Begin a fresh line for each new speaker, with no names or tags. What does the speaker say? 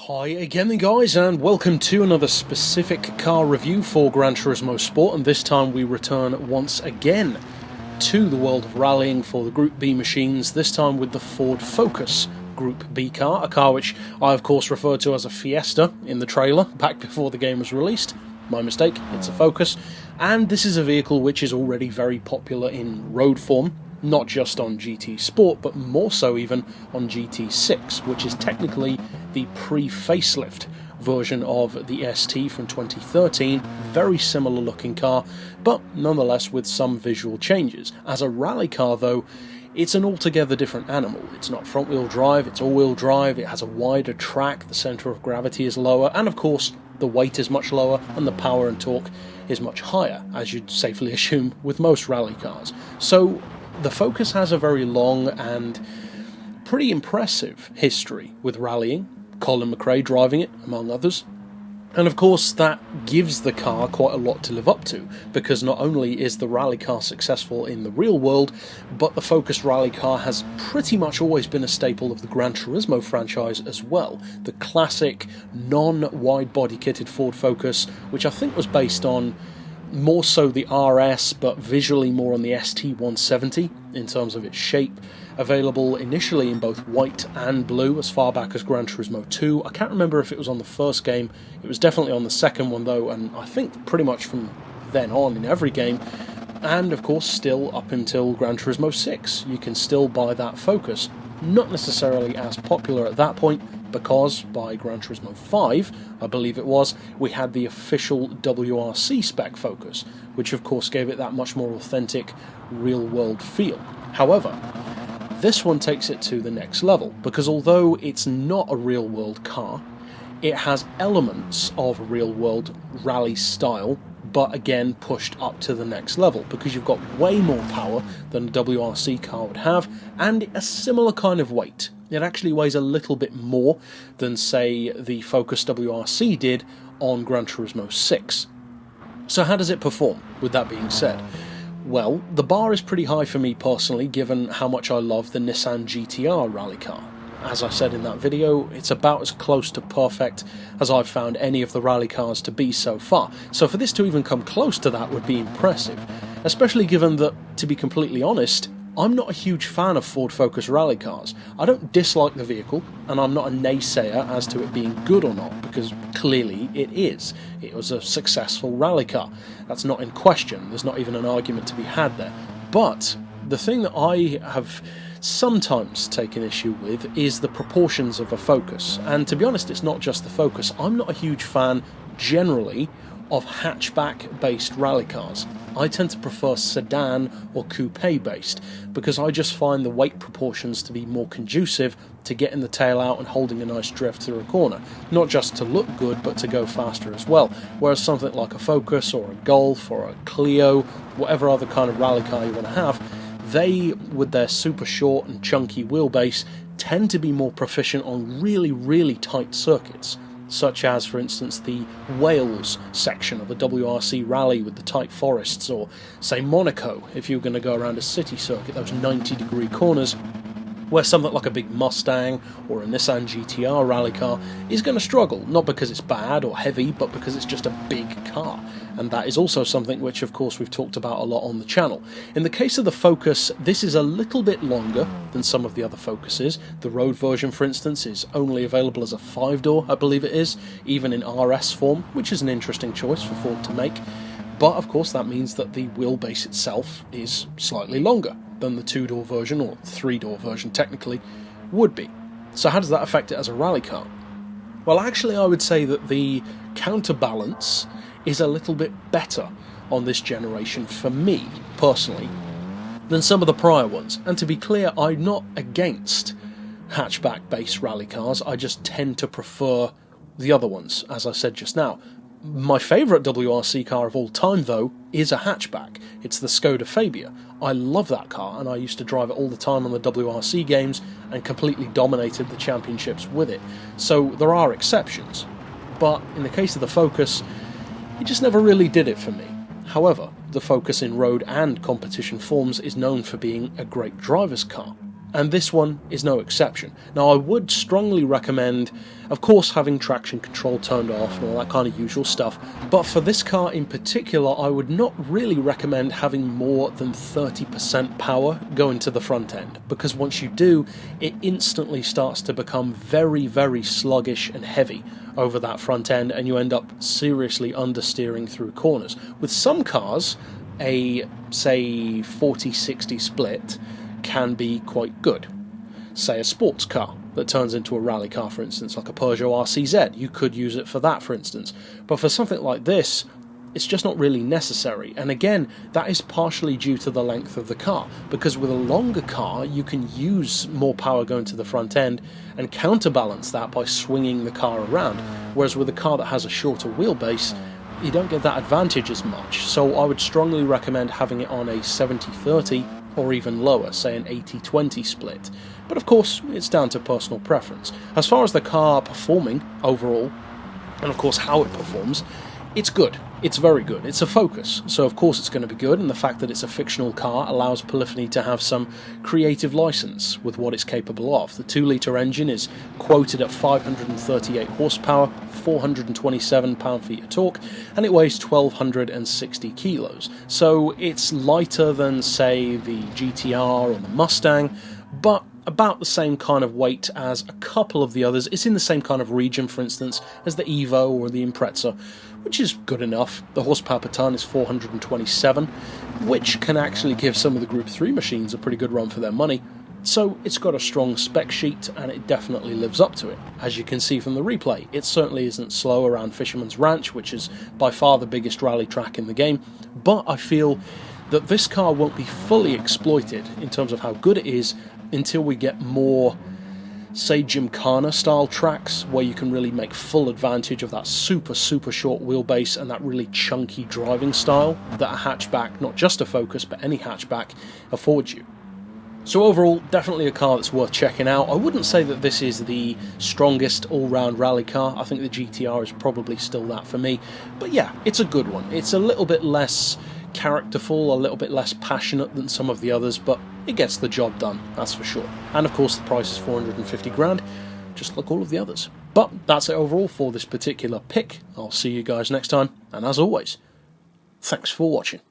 Hi again then guys, and welcome to another specific car review for Gran Turismo Sport, and this time we return once again to the world of rallying for the Group B machines, this time with the Ford Focus Group B car, a car which I of course referred to as a Fiesta in the trailer back before the game was released. My mistake, it's a Focus, and this is a vehicle which is already very popular in road form, not just on GT Sport, but more so even on GT6, which is technically the pre-facelift version of the ST from 2013. Very similar looking car, but nonetheless with some visual changes. As a rally car though, it's an altogether different animal. It's not front-wheel drive, it's all-wheel drive, it has a wider track, the centre of gravity is lower, and of course the weight is much lower, and the power and torque is much higher, as you'd safely assume with most rally cars. So the Focus has a very long and pretty impressive history with rallying, Colin McRae driving it, among others. And of course that gives the car quite a lot to live up to, because not only is the rally car successful in the real world, but the Focus rally car has pretty much always been a staple of the Gran Turismo franchise as well. The classic non-wide body kitted Ford Focus, which I think was based on more so the RS, but visually more on the ST170 in terms of its shape, available initially in both white and blue as far back as Gran Turismo 2. I can't remember if it was on the first game, it was definitely on the second one though, and I think pretty much from then on in every game, and of course still up until Gran Turismo 6 you can still buy that Focus. Not necessarily as popular at that point, because by Gran Turismo 5, I believe it was, we had the official WRC Spec Focus, which of course gave it that much more authentic, real-world feel. However, this one takes it to the next level, because although it's not a real-world car, it has elements of real-world rally style, but again pushed up to the next level, because you've got way more power than a WRC car would have, and a similar kind of weight. It actually weighs a little bit more than, say, the Focus WRC did on Gran Turismo 6. So how does it perform, with that being said? Well, the bar is pretty high for me personally, given how much I love the Nissan GTR rally car. As I said in that video, it's about as close to perfect as I've found any of the rally cars to be so far, so for this to even come close to that would be impressive, especially given that, to be completely honest, I'm not a huge fan of Ford Focus rally cars. I don't dislike the vehicle, and I'm not a naysayer as to it being good or not, because clearly it is. It was a successful rally car. That's not in question, there's not even an argument to be had there. But the thing that I have sometimes taken issue with is the proportions of a Focus, and to be honest it's not just the Focus. I'm not a huge fan, generally, of hatchback-based rally cars. I tend to prefer sedan or coupe-based, because I just find the weight proportions to be more conducive to getting the tail out and holding a nice drift through a corner. Not just to look good, but to go faster as well. Whereas something like a Focus or a Golf or a Clio, whatever other kind of rally car you want to have, they, with their super short and chunky wheelbase, tend to be more proficient on really, really tight circuits, such as, for instance, the Wales section of a WRC rally with the tight forests, or, say, Monaco, if you're going to go around a city circuit, those 90-degree corners, where something like a big Mustang or a Nissan GTR rally car is going to struggle, not because it's bad or heavy, but because it's just a big car. And that is also something which, of course, we've talked about a lot on the channel. In the case of the Focus, this is a little bit longer than some of the other Focuses. The road version, for instance, is only available as a 5-door, I believe it is, even in RS form, which is an interesting choice for Ford to make. But, of course, that means that the wheelbase itself is slightly longer than the 2-door version, or 3-door version technically, would be. So how does that affect it as a rally car? Well, actually I would say that the counterbalance is a little bit better on this generation for me, personally, than some of the prior ones. And to be clear, I'm not against hatchback-based rally cars, I just tend to prefer the other ones, as I said just now. My favourite WRC car of all time, though, is a hatchback. It's the Skoda Fabia. I love that car, and I used to drive it all the time on the WRC games and completely dominated the championships with it. So there are exceptions. But in the case of the Focus, it just never really did it for me. However, the Focus in road and competition forms is known for being a great driver's car. and this one is no exception. Now, I would strongly recommend, of course, having traction control turned off and all that kind of usual stuff, but for this car in particular, I would not really recommend having more than 30% power go into the front end, because once you do, it instantly starts to become very, very sluggish and heavy over that front end, and you end up seriously understeering through corners. With some cars, a, say, 40-60 split can be quite good. Say a sports car that turns into a rally car, for instance, like a Peugeot RCZ. You could use it for that, for instance. But for something like this, it's just not really necessary. And again, that is partially due to the length of the car, because with a longer car, you can use more power going to the front end and counterbalance that by swinging the car around. Whereas with a car that has a shorter wheelbase, you don't get that advantage as much. So I would strongly recommend having it on a 70-30 or even lower, say an 80-20 split. But of course, it's down to personal preference. As far as the car performing overall, and of course how it performs, it's good. It's very good. It's a Focus, so of course it's going to be good, and the fact that it's a fictional car allows Polyphony to have some creative license with what it's capable of. The 2-litre engine is quoted at 538 horsepower, 427 pound-feet of torque, and it weighs 1,260 kilos. So it's lighter than, say, the GTR or the Mustang, but about the same kind of weight as a couple of the others. It's in the same kind of region, for instance, as the Evo or the Impreza, which is good enough. The horsepower per ton is 427, which can actually give some of the Group 3 machines a pretty good run for their money. So it's got a strong spec sheet, and it definitely lives up to it. As you can see from the replay, it certainly isn't slow around Fisherman's Ranch, which is by far the biggest rally track in the game, but I feel that this car won't be fully exploited in terms of how good it is until we get more, say, Gymkhana style tracks where you can really make full advantage of that super short wheelbase and that really chunky driving style that a hatchback, not just a Focus but any hatchback, affords you. So overall, definitely a car that's worth checking out. I wouldn't say that this is the strongest all-round rally car. I think the GTR is probably still that for me, but yeah, it's a good one. It's a little bit less characterful, a little bit less passionate than some of the others, but it gets the job done, that's for sure. And of course the price is 450 grand, just like all of the others. But that's it overall for this particular pick. I'll see you guys next time, and as always, thanks for watching.